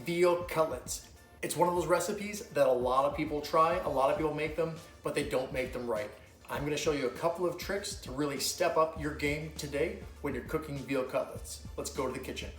veal cutlets. It's one of those recipes that a lot of people try, a lot of people make them, but they don't make them right. I'm gonna show you a couple of tricks to really step up your game today when you're cooking veal cutlets. Let's go to the kitchen.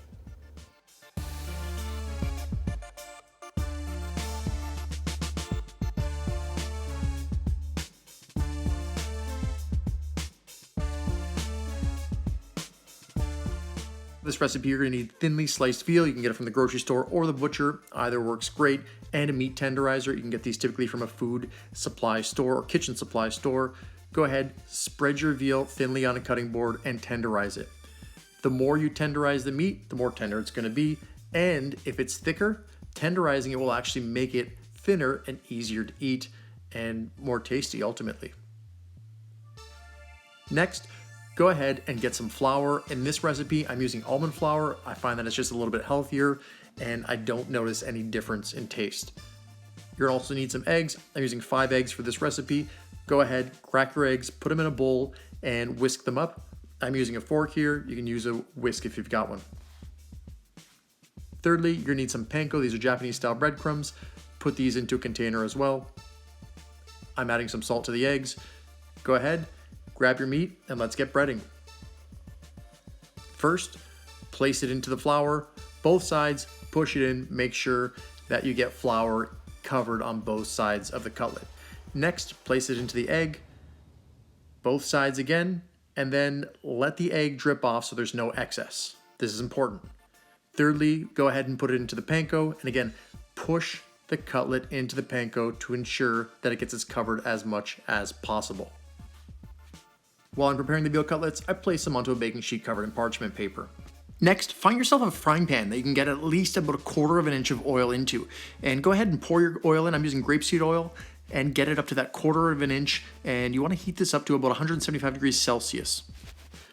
This recipe, you're gonna need thinly sliced veal. You can get it from the grocery store or the butcher. Either works great. And a meat tenderizer. You can get these typically from a food supply store or kitchen supply store. Go ahead, spread your veal thinly on a cutting board and tenderize it. The more you tenderize the meat, the more tender it's gonna be. And if it's thicker, tenderizing it will actually make it thinner and easier to eat and more tasty ultimately. Next, go ahead and get some flour. In this recipe, I'm using almond flour. I find that it's just a little bit healthier and I don't notice any difference in taste. You're gonna also need some eggs. I'm using 5 eggs for this recipe. Go ahead, crack your eggs, put them in a bowl and whisk them up. I'm using a fork here. You can use a whisk if you've got one. Thirdly, you're gonna need some PANKO. These are Japanese style breadcrumbs. Put these into a container as well. I'm adding some salt to the eggs. Go ahead, grab your meat and let's get breading. First, place it into the flour, both sides, push it in, make sure that you get flour covered on both sides of the cutlet. Next, place it into the egg, both sides again, and then let the egg drip off so there's no excess. This is important. Thirdly, go ahead and put it into the panko, and again, push the cutlet into the panko to ensure that it gets as covered as much as possible. While I'm preparing the veal cutlets, I place them onto a baking sheet covered in parchment paper. Next, find yourself a frying pan that you can get at least about 1/4 of an inch of oil into. And go ahead and pour your oil in. I'm using grapeseed oil and get it up to that 1/4 of an inch. And you want to heat this up to about 175 degrees Celsius.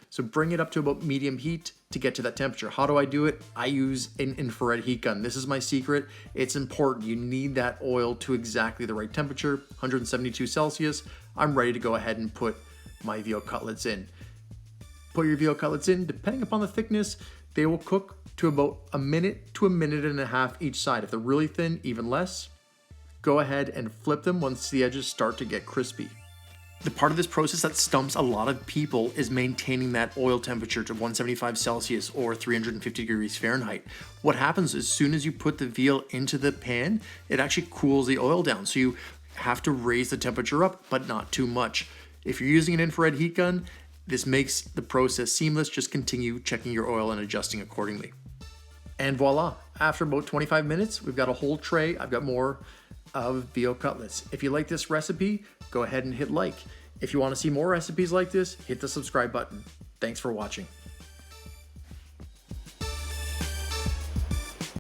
So bring it up to about medium heat to get to that temperature. How do I do it? I use an infrared heat gun. This is my secret. It's important. You need that oil to exactly the right temperature, 172 Celsius. I'm ready to go ahead and put my veal cutlets in. Put your veal cutlets in. Depending upon the thickness, they will cook to about 1 minute to 1.5 minutes each side. If they're really thin, even less. Go ahead and flip them once the edges start to get crispy. The part of this process that stumps a lot of people is maintaining that oil temperature to 175 Celsius or 350 degrees Fahrenheit. What happens as soon as you put the veal into the pan, it actually cools the oil down. So you have to raise the temperature up, but not too much. If you're using an infrared heat gun, this makes the process seamless. Just continue checking your oil and adjusting accordingly. And voila, after about 25 minutes, we've got a whole tray. I've got more of veal cutlets. If you like this recipe, go ahead and hit like. If you want to see more recipes like this, hit the subscribe button. Thanks for watching.